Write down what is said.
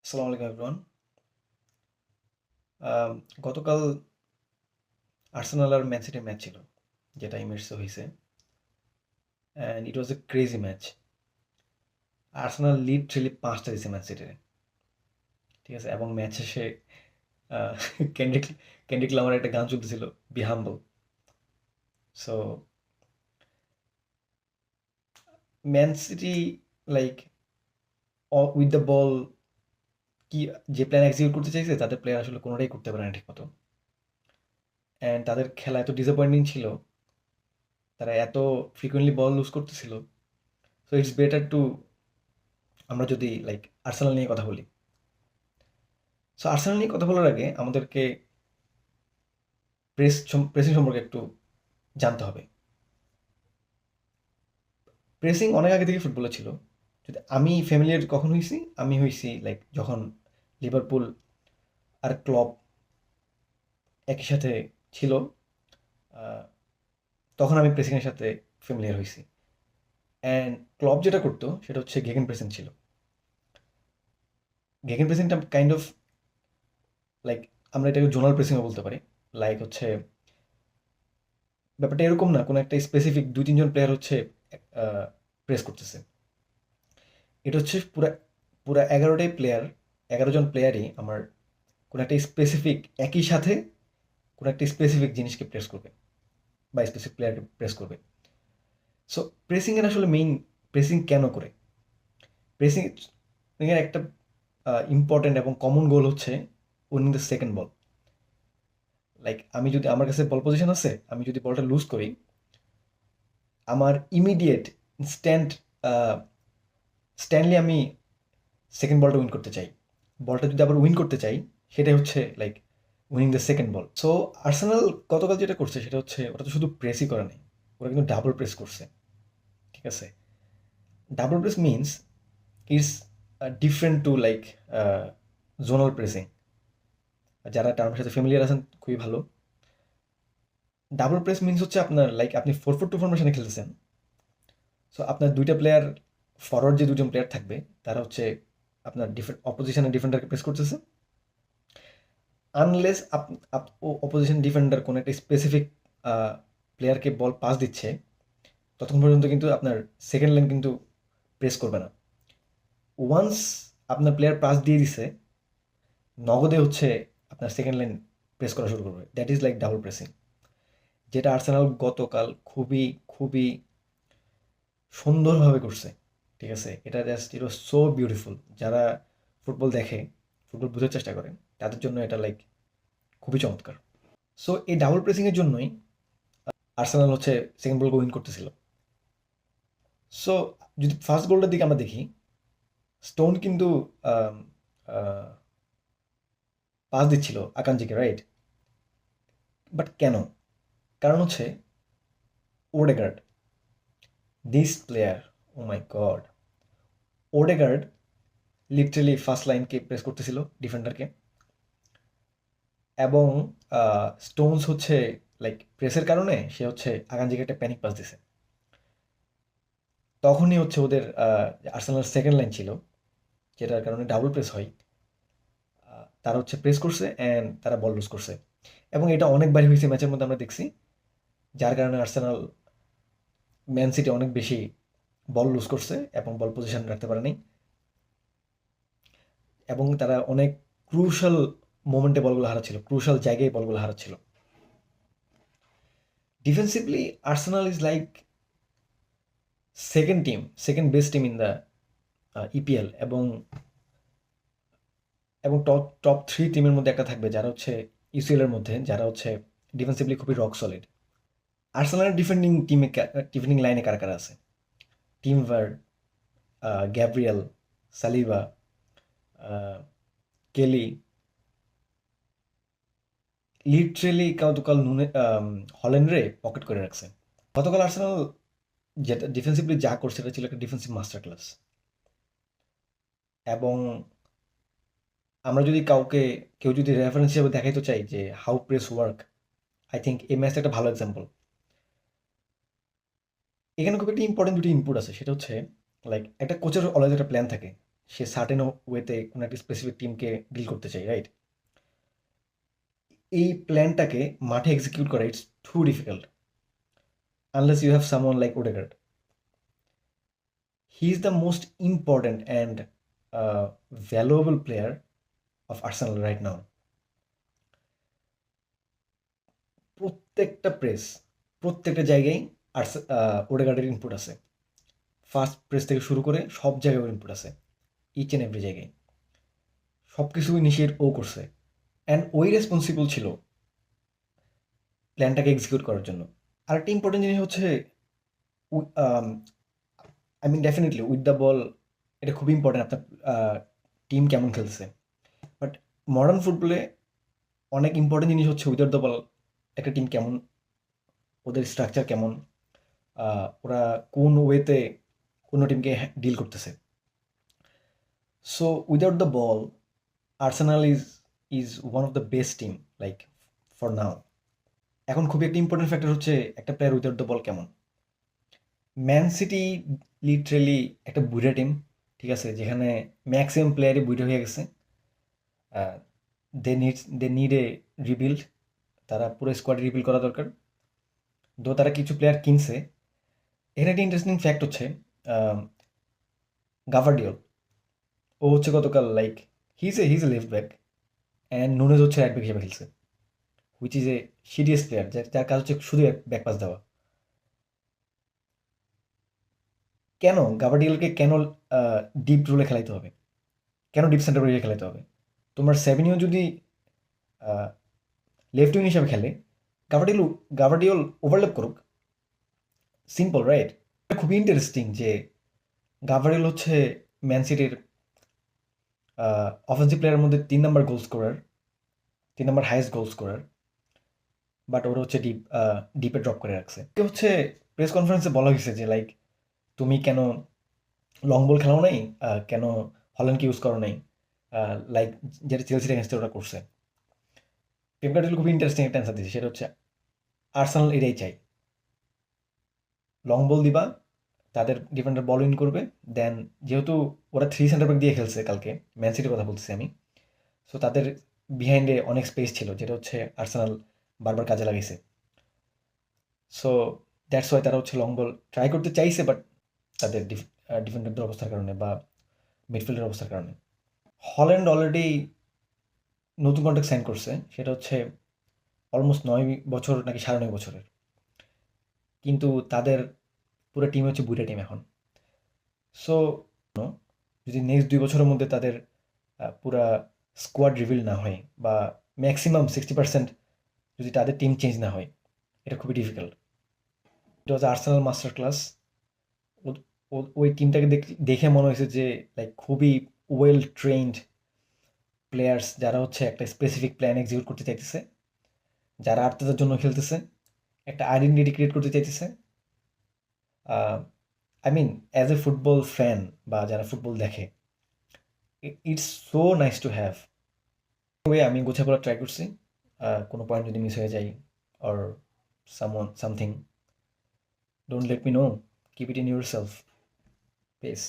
আসসালামু আলাইকুম এভরিওয়ান। গতকাল আর্সেনাল আর ম্যান সিটির ম্যাচ ছিল, যেটা ইমেরসে হয়েছে, and it was A crazy match. Arsenal literally 5টা দিছে ম্যান সিটির, ঠিক আছে? এবং ম্যাচ শেষে আহ, কেন্ড্রিক কেন্ড্রিক লামার একটা গান চলতেছিল, be humble. So Man City, like, with the ball, কি যে প্ল্যান এক্সিকিউট করতে চাইছে তাদের প্লেয়ার আসলে কোনোটাই করতে পারে না ঠিক মতো। অ্যান্ড তাদের খেলা এত ডিসঅ্যাপয়েন্টিং ছিল, তারা এত ফ্রিকুয়েন্টলি বল লুজ করতেছিল। সো ইটস বেটার টু, আমরা যদি লাইক আর্সেনাল নিয়ে কথা বলি। সো আর্সেনাল নিয়ে কথা বলার আগে আমাদেরকে প্রেসিং সম্পর্কে একটু জানতে হবে। প্রেসিং অনেক আগে থেকে ফুটবলে ছিল। যদি আমি ফ্যামিলিয়ার কখন হয়েছি, আমি হয়েছি লাইক যখন লিভারপুল আর ক্লব একই সাথে ছিল, আহ, তখন আমি প্রেসিংয়ের সাথে ফ্যামিলিয়ার হয়েছি। অ্যান্ড ক্লব যেটা করতো সেটা হচ্ছে গেগেন প্রেসিং ছিল। গেগেন প্রেসিংটা কাইন্ড অফ লাইক, আমরা এটাকে জোনাল প্রেসিংও বলতে পারি। লাইক হচ্ছে, ব্যাপারটা এরকম না কোনো একটা স্পেসিফিক 2-3 জন প্লেয়ার হচ্ছে প্রেস করতেছে। এটা হচ্ছে পুরা পুরা 11টাই প্লেয়ার, 11 জন প্লেয়ারই আমার কোনো একটা স্পেসিফিক, একই সাথে কোনো একটা স্পেসিফিক জিনিসকে প্রেস করবে বা স্পেসিফিক প্লেয়ারকে প্রেস করবে। সো প্রেসিংয়ের আসলে মেইন, প্রেসিং কেন করে? প্রেসিং এর একটা ইম্পর্টেন্ট এবং কমন গোল হচ্ছে winning the second ball. Like, আমি যদি, আমার কাছে বল পজিশন আছে, আমি যদি বলটা লুজ করি, আমার ইমিডিয়েট ইনস্ট্যান্ট স্ট্যান্ডলি আমি সেকেন্ড বলটা উইন করতে চাই। বলটা যদি আবার উইন করতে চাই, সেটাই হচ্ছে like winning the second ball. So Arsenal গতকাল যেটা করছে সেটা হচ্ছে, ওরা তো শুধু প্রেসই করে নাই, ওরা কিন্তু ডাবল প্রেস করছে, ঠিক আছে? Double press means it's different to like zonal pressing. যারা টার্মের সাথে ফ্যামিলিয়ার আছেন খুবই ভালো। ডাবল প্রেস মিনস হচ্ছে আপনার লাইক আপনি 4-4-2 ফরমেশনে খেলতেছেন। সো আপনার দুইটা প্লেয়ার, ফরওয়ার্ড যে দুজন প্লেয়ার থাকবে, তারা হচ্ছে আপনার ডিফারেন্ট অপোজিশনের ডিফেন্ডারকে প্রেস করতেছে। আনলেস অপোজিশন ডিফেন্ডার কোনো একটা স্পেসিফিক প্লেয়ারকে বল পাস দিচ্ছে, ততক্ষণ পর্যন্ত কিন্তু আপনার সেকেন্ড লাইন কিন্তু প্রেস করবে না। ওয়ান্স আপনার প্লেয়ার পাস দিয়ে দিছে, নগদে হচ্ছে আপনার সেকেন্ড লাইন প্রেস করা শুরু করবে। That is like double pressing, যেটা আর্সেনাল গতকাল খুবই খুবই সুন্দরভাবে করছে, ঠিক আছে? এটা just it was so beautiful. যারা ফুটবল দেখে, ফুটবল বোঝার চেষ্টা করে, তাদের জন্য এটা লাইক খুবই চমৎকার। সো এই ডাবল প্রেসিংয়ের জন্যই আর্সেনাল হচ্ছে সেকেন্ড বল উইন করতেছিল। সো যদি ফার্স্ট গোলটার দিকে আমরা দেখি, স্টোন কিন্তু পাস দিচ্ছিল আকাঞ্জিকে, রাইট? বাট কেন? কারণ হচ্ছে Odegaard, this player, oh my God, Odegaard literally first লাইনকে প্রেস করতেছিল, ডিফেন্ডারকে। এবং স্টোনস হচ্ছে লাইক প্রেসের কারণে সে হচ্ছে আকাঞ্জিকে একটা প্যানিক পাস দিছে। তখনই হচ্ছে ওদের আর্সেনালের সেকেন্ড লাইন ছিল, যেটার কারণে ডাবল প্রেস হয়, তারা হচ্ছে প্রেস করছে অ্যান্ড তারা বল লুজ করছে। এবং এটা অনেকবারই হয়েছে ম্যাচের মধ্যে, আমরা দেখছি। যার কারণে আর্সেনাল ম্যান সিটি অনেক বেশি বল লুজ করছে এবং বল পজিশন রাখতে পারেনি। এবং তারা অনেক ক্রুশাল মোমেন্টে বলগুলো হারাচ্ছিল, ক্রুশাল জায়গায় বলগুলো হারাচ্ছিল। Defensively Arsenal is like second best team in the EPL. এবং এবং টপ টপ 3 টিমের মধ্যে একটা থাকবে যারা হচ্ছে ইউসিএল এর মধ্যে, যারা হচ্ছে ডিফেন্সিভলি খুবই রক সলিড। আর্সেনালের ডিফেন্ডিং লাইনে কারা কারা আছে? টিমভার, গ্যাব্রিয়েল, সালিবা, কেলি, লিটারেলি গতকাল হল্যান্ডরে পকেট করে রাখছে। গতকাল আর্সেনাল যেটা ডিফেন্সিভলি যা করছে, সেটা ছিল একটা ডিফেন্সিভ মাস্টার ক্লাস। এবং আমরা যদি কেউ যদি রেফারেন্স হিসেবে দেখাইতে চাই যে how press work, I think এই ম্যাচটা একটা ভালো এক্সাম্পল। এখানে খুব একটা ইম্পর্টেন্ট দুটি ইনপুট আছে, সেটা হচ্ছে লাইক একটা কোচের অলওয়েজ একটা প্ল্যান থাকে। সে সার্টেন ওয়েতে কোনো একটা স্পেসিফিক টিমকে ডিল করতে চাই, রাইট? এই প্ল্যানটাকে মাঠে এক্সিকিউট করা it's too difficult unless you have someone like Odegaard. He is the most important and valuable player of Arsenal right now. প্রত্যেকটা প্রেস, প্রত্যেকটা জায়গায় ওডেগার্ডের ইনপুট আছে। ফার্স্ট প্রেস থেকে শুরু করে সব জায়গায় ওর ইনপুট আছে, ইচ অ্যান্ড এভরি জায়গায় সব কিছু ইনিশিয়েট ও করছে। অ্যান্ড ওই রেসপন্সিবল ছিল প্ল্যানটাকে এক্সিকিউট করার জন্য। আরেকটা ইম্পর্টেন্ট জিনিস হচ্ছে, I mean definitely with the ball এটা খুবই ইম্পর্টেন্ট আপনার টিম কেমন খেলছে। বাট মডার্ন ফুটবলে অনেক ইম্পর্টেন্ট জিনিস হচ্ছে উইদাউট দ্য বল একটা টিম কেমন, ওদের স্ট্রাকচার কেমন, ওরা কোন ওয়েতে কোনো টিমকে ডিল করতেছে। So without the ball Arsenal is one of the best team like for now. এখন খুবই একটা ইম্পর্টেন্ট ফ্যাক্টর হচ্ছে একটা প্লেয়ার উইদাউট দ্য বল কেমন। ম্যান সিটি লিটারেলি একটা বুড়া টিম, ঠিক আছে, যেখানে ম্যাক্সিমাম প্লেয়ারই বুড়া হয়ে গেছে। দে নিড এ রিবিল্ড, তারা পুরো স্কোয়াড রিবিল্ড করা দরকার। দো তারা কিছু প্লেয়ার কিনছে। এখানে একটা ইন্টারেস্টিং ফ্যাক্ট হচ্ছে গাভার্ডিওল, ও হচ্ছে গতকাল like his A left back and Nunez হচ্ছে রাইট ব্যাক হিসেবে খেলছে, which is a serious player, যার কাজ হচ্ছে শুধু ব্যাক পাস দেওয়া। কেন গাভার্ডিওলকে কেন ডিপ রোলে খেলাইতে হবে, কেন ডিপ সেন্টার রোলে খেলাইতে হবে? তোমার সেভেনিও যদি লেফট উইং হিসেবে খেলে, গাভার্ডিওল ওভারল্যাপ করুক, সিম্পল, রাইট? খুবই ইন্টারেস্টিং যে গাভার্ডিওল হচ্ছে ম্যান সিটির অফেন্সিভ প্লেয়ারের মধ্যে 3 নম্বর গোল স্কোরার, 3 নম্বর হাইয়েস্ট গোল স্কোরার, বাট ওরা হচ্ছে ডিপে ড্রপ করে রাখছে। হচ্ছে প্রেস কনফারেন্সে বলা হয়েছে যে লাইক তুমি কেন লং বল খেলাও নাই, কেন হল্যান্ডকে ইউজ করো নাই, লাইক যেটা চেলসির এগেন্স্টে ওরা করছে। পেপ গার্ডিওলা খুবই ইন্টারেস্টিং একটা অ্যান্সার দিয়েছে, সেটা হচ্ছে আর্সেনাল এটাই চাই, লং বল দিবা, তাদের ডিফেন্ডার বল উইন করবে, দেন যেহেতু ওরা 3 সেন্টার ব্যাক দিয়ে খেলছে কালকে, ম্যান সিটির কথা বলতেছি আমি, সো তাদের বিহাইন্ডে অনেক স্পেস ছিল, যেটা হচ্ছে আর্সেনাল বারবার কাজে লাগাইছে। সো দ্যাটস ওয়াই তারা হচ্ছে লং বল ট্রাই করতে চাইছে, বাট তাদের ডিফেন্ডারদের অবস্থার কারণে বা মিডফিল্ডের অবস্থার কারণে। হল্যান্ড অলরেডি নতুন কন্ট্রাক্ট সাইন করছে, সেটা হচ্ছে অলমোস্ট 9 বছর নাকি 9.5 বছরের, কিন্তু তাদের পুরো টিম হচ্ছে বুড়া টিম এখন। সো যদি নেক্সট 2 বছরের মধ্যে তাদের পুরা স্কোয়াড রিভিল না হয় বা ম্যাক্সিমাম 60% যদি তাদের টিম চেঞ্জ না হয়, এটা খুবই ডিফিকাল্ট। ইট ওয়াজ আর্সেনাল মাস্টার ক্লাস। ওই টিমটাকে দেখে মনে হয়েছে যে লাইক খুবই ওয়েল ট্রেন্ড প্লেয়ার্স, যারা হচ্ছে একটা স্পেসিফিক প্ল্যান এক্সিকিউট করতে চাইতেছে, যারা আর্তেতার জন্য খেলতেছে, একটা আইডেন্টিটি ক্রিয়েট করতে চাইতেছে। I mean as a football fan বা যারা ফুটবল দেখে, it's so nice to have. ওয়ে আমি গোছা বলার ট্রাই করছি, কোনো পয়েন্ট যদি মিস হয়ে যায় or something, don't let me no, keep it in your self. Pace.